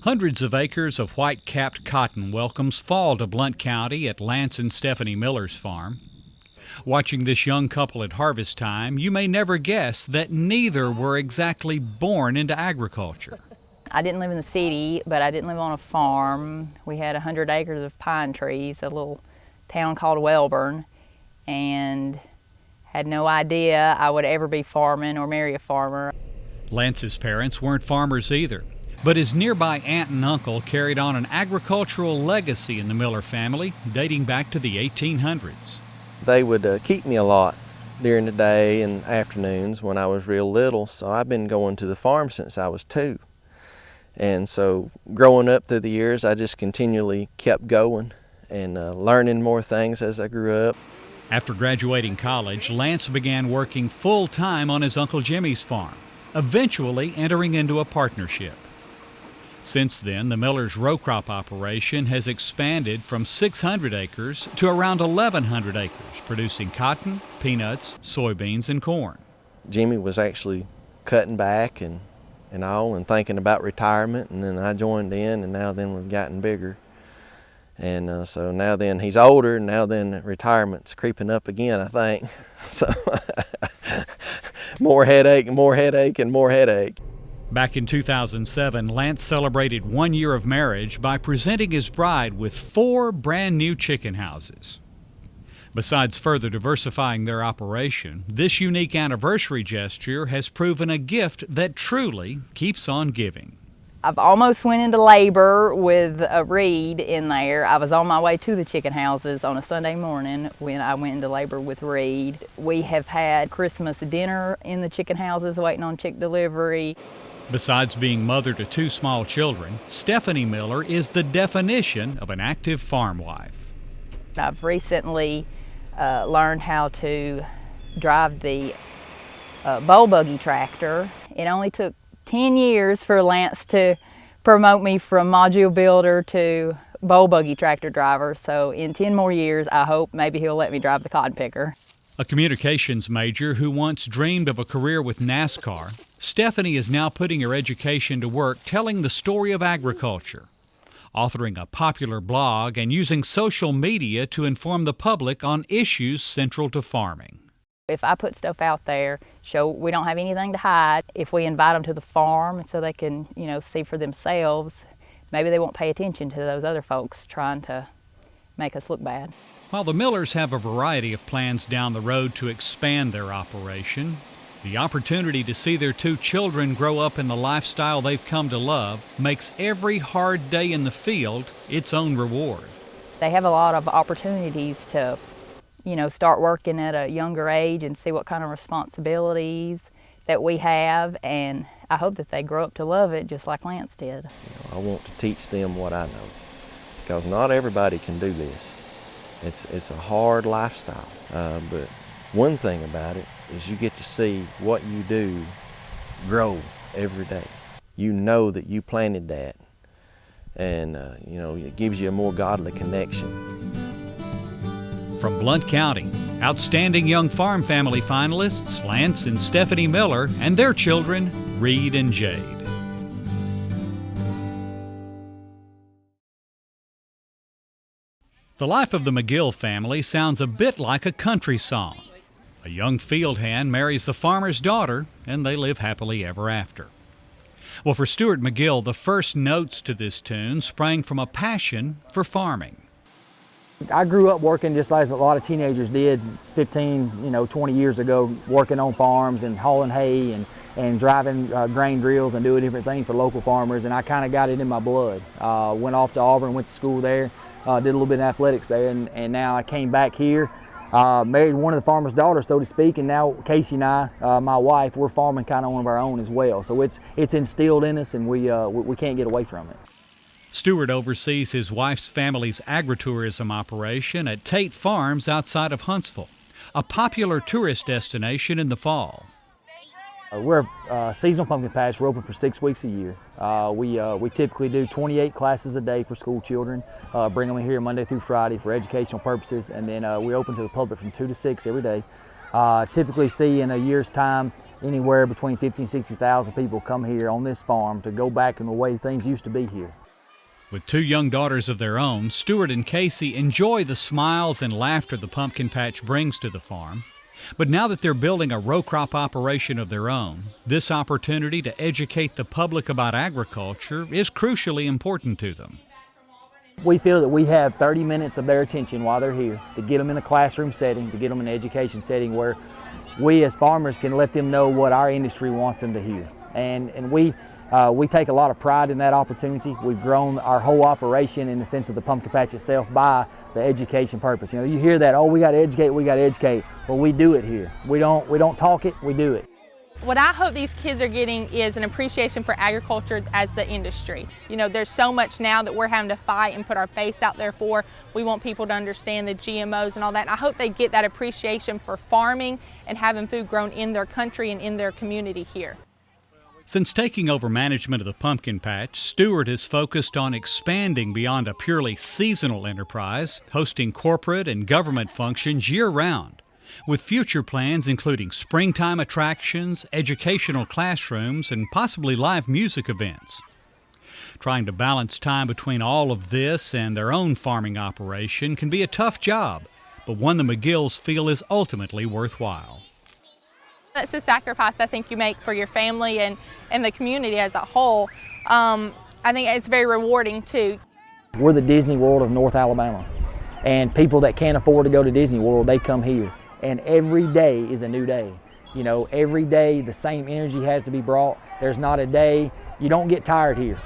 Hundreds of acres of white-capped cotton welcomes fall to Blount County at Lance and Stephanie Miller's farm. Watching this young couple at harvest time, you may never guess that neither were exactly born into agriculture. I didn't live in the city, but I didn't live on a farm. We had 100 acres of pine trees, a little town called Wellborn, and had no idea I would ever be farming or marry a farmer. Lance's parents weren't farmers either, but his nearby aunt and uncle carried on an agricultural legacy in the Miller family dating back to the 1800s. They would keep me a lot during the day and afternoons when I was real little, so I've been going to the farm since I was 2. And so growing up through the years, I just continually kept going and learning more things as I grew up. After graduating college, Lance began working full-time on his Uncle Jimmy's farm, eventually entering into a partnership. Since then, the Miller's row crop operation has expanded from 600 acres to around 1,100 acres, producing cotton, peanuts, soybeans, and corn. Jimmy was actually cutting back and thinking about retirement, and then I joined in, and now then we've gotten bigger. And so now then he's older, and now then retirement's creeping up again, I think. So more headache, and more headache, and more headache. Back in 2007, Lance celebrated 1 year of marriage by presenting his bride with 4 brand new chicken houses. Besides further diversifying their operation, this unique anniversary gesture has proven a gift that truly keeps on giving. I've almost went into labor with a Reed in there. I was on my way to the chicken houses on a Sunday morning when I went into labor with Reed. We have had Christmas dinner in the chicken houses waiting on chick delivery. Besides being mother to 2 small children, Stephanie Miller is the definition of an active farm wife. I've recently learned how to drive the bowl buggy tractor. It only took 10 years for Lance to promote me from module builder to bowl buggy tractor driver. So in 10 more years, I hope maybe he'll let me drive the cotton picker. A communications major who once dreamed of a career with NASCAR, Stephanie is now putting her education to work telling the story of agriculture, authoring a popular blog and using social media to inform the public on issues central to farming. If I put stuff out there, show we don't have anything to hide, if we invite them to the farm so they can, see for themselves, maybe they won't pay attention to those other folks trying to make us look bad. While the Millers have a variety of plans down the road to expand their operation, the opportunity to see their 2 children grow up in the lifestyle they've come to love makes every hard day in the field its own reward. They have a lot of opportunities to, start working at a younger age and see what kind of responsibilities that we have, and I hope that they grow up to love it just like Lance did. I want to teach them what I know, because not everybody can do this. It's a hard lifestyle, but one thing about it is you get to see what you do grow every day. You know that you planted that, and it gives you a more godly connection. From Blount County, outstanding young farm family finalists Lance and Stephanie Miller and their children, Reed and Jade. The life of the McGill family sounds a bit like a country song. A young field hand marries the farmer's daughter, and they live happily ever after. Well, for Stuart McGill, the first notes to this tune sprang from a passion for farming. I grew up working just like a lot of teenagers did 15, 20 years ago, working on farms and hauling hay and driving grain drills and doing different things for local farmers, and I kind of got it in my blood. Went off to Auburn, went to school there. Did a little bit of athletics there, and now I came back here, married one of the farmer's daughters, so to speak, and now Casey and I, my wife, we're farming kind of one of our own as well. So it's instilled in us, and we can't get away from it. Stuart oversees his wife's family's agritourism operation at Tate Farms outside of Huntsville, a popular tourist destination in the fall. We're a seasonal pumpkin patch. We're open for 6 weeks a year. We typically do 28 classes a day for school children, bring them in here Monday through Friday for educational purposes, and then we open to the public from 2 to 6 every day. Typically see in a year's time Anywhere between 50 and 60,000 people come here on this farm to go back in the way things used to be here. With 2 young daughters of their own, Stuart and Casey enjoy the smiles and laughter the pumpkin patch brings to the farm. But now that they're building a row crop operation of their own, this opportunity to educate the public about agriculture is crucially important to them. We feel that we have 30 minutes of their attention while they're here to get them in a classroom setting, to get them in an education setting where we as farmers can let them know what our industry wants them to hear. And we take a lot of pride in that opportunity. We've grown our whole operation in the sense of the pumpkin patch itself by the education purpose. You know, you hear that, oh, we got to educate, we got to educate. Well, we do it here. We don't talk it, we do it. What I hope these kids are getting is an appreciation for agriculture as the industry. You know, there's so much now that we're having to fight and put our face out there for. We want people to understand the GMOs and all that. And I hope they get that appreciation for farming and having food grown in their country and in their community here. Since taking over management of the pumpkin patch, Stuart has focused on expanding beyond a purely seasonal enterprise, hosting corporate and government functions year-round, with future plans including springtime attractions, educational classrooms, and possibly live music events. Trying to balance time between all of this and their own farming operation can be a tough job, but one the McGills feel is ultimately worthwhile. That's a sacrifice I think you make for your family and the community as a whole. I think it's very rewarding too. We're the Disney World of North Alabama, and people that can't afford to go to Disney World, they come here. And every day is a new day. You know, every day the same energy has to be brought. There's not a day, you don't get tired here.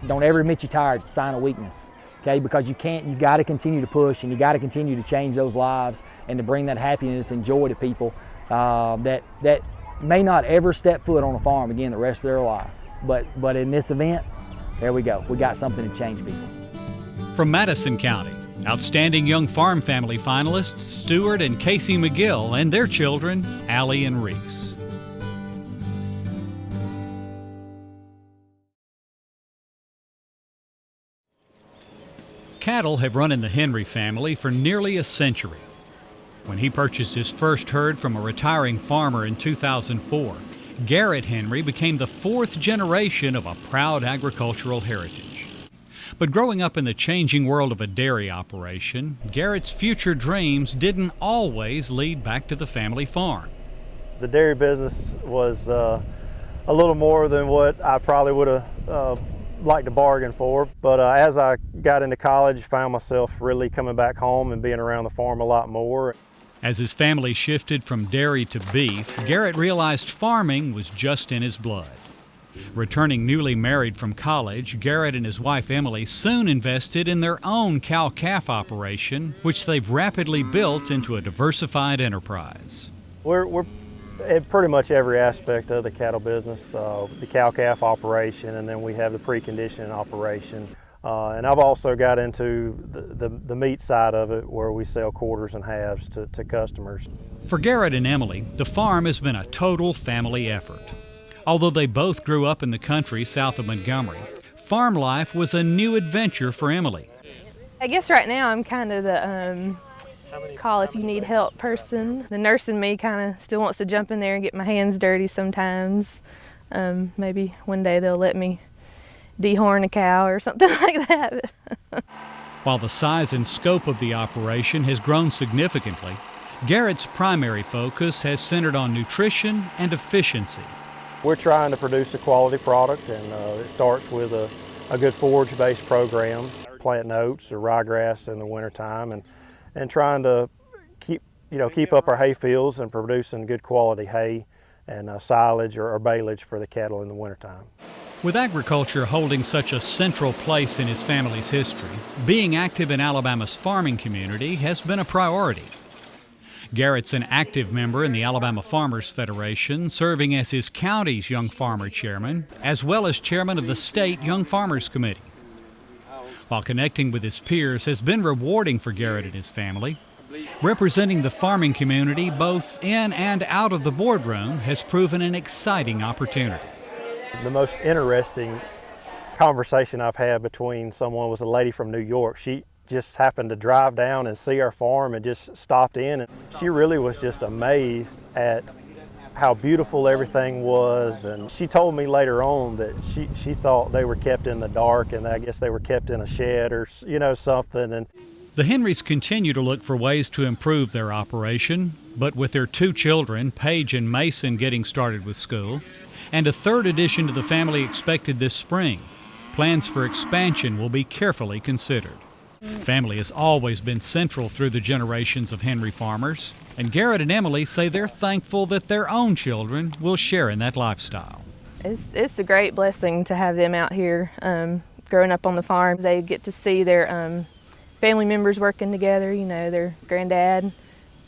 Don't ever admit you're tired, it's a sign of weakness. Okay, because you got to continue to push and you got to continue to change those lives and to bring that happiness and joy to people that may not ever step foot on a farm again the rest of their life. But in this event, there we go. We got something to change people. From Madison County, outstanding young farm family finalists Stuart and Casey McGill and their children, Allie and Reese. Cattle have run in the Henry family for nearly a century. When he purchased his first herd from a retiring farmer in 2004, Garrett Henry became the 4th generation of a proud agricultural heritage. But growing up in the changing world of a dairy operation, Garrett's future dreams didn't always lead back to the family farm. The dairy business was a little more than what I probably would have liked to bargain for, but as I got into college, found myself really coming back home and being around the farm a lot more. As his family shifted from dairy to beef, Garrett realized farming was just in his blood. Returning newly married from college, Garrett and his wife Emily soon invested in their own cow-calf operation, which they've rapidly built into a diversified enterprise. We're at pretty much every aspect of the cattle business, the cow-calf operation, and then we have the preconditioning operation. And I've also got into the meat side of it, where we sell quarters and halves to customers. For Garrett and Emily, the farm has been a total family effort. Although they both grew up in the country south of Montgomery, farm life was a new adventure for Emily. I guess right now I'm kind of the call if you need help person. The nurse in me kind of still wants to jump in there and get my hands dirty sometimes. Maybe one day they'll let me dehorn a cow or something like that. While the size and scope of the operation has grown significantly, Garrett's primary focus has centered on nutrition and efficiency. We're trying to produce a quality product, and it starts with a good forage-based program, planting oats or ryegrass in the wintertime, and trying to keep up our hay fields and producing good quality hay and silage or baleage for the cattle in the wintertime. With agriculture holding such a central place in his family's history, being active in Alabama's farming community has been a priority. Garrett's an active member in the Alabama Farmers Federation, serving as his county's Young Farmer Chairman, as well as chairman of the state Young Farmers Committee. While connecting with his peers has been rewarding for Garrett and his family, representing the farming community both in and out of the boardroom has proven an exciting opportunity. The most interesting conversation I've had between someone was a lady from New York. She just happened to drive down and see our farm and just stopped in, and she really was just amazed at how beautiful everything was, and she told me later on that she thought they were kept in the dark, and I guess they were kept in a shed or something. And The Henrys continue to look for ways to improve their operation, but with their 2 children, Paige and Mason, getting started with school, and a 3rd addition to the family expected this spring, plans for expansion will be carefully considered. Family has always been central through the generations of Henry farmers, and Garrett and Emily say they're thankful that their own children will share in that lifestyle. It's a great blessing to have them out here growing up on the farm. They get to see their family members working together, their granddad,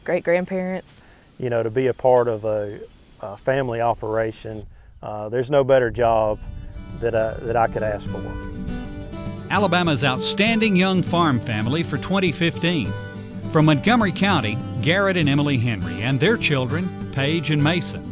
great-grandparents. to be a part of a family operation, there's no better job that I could ask for. Alabama's outstanding young farm family for 2015. From Montgomery County, Garrett and Emily Henry and their children, Paige and Mason.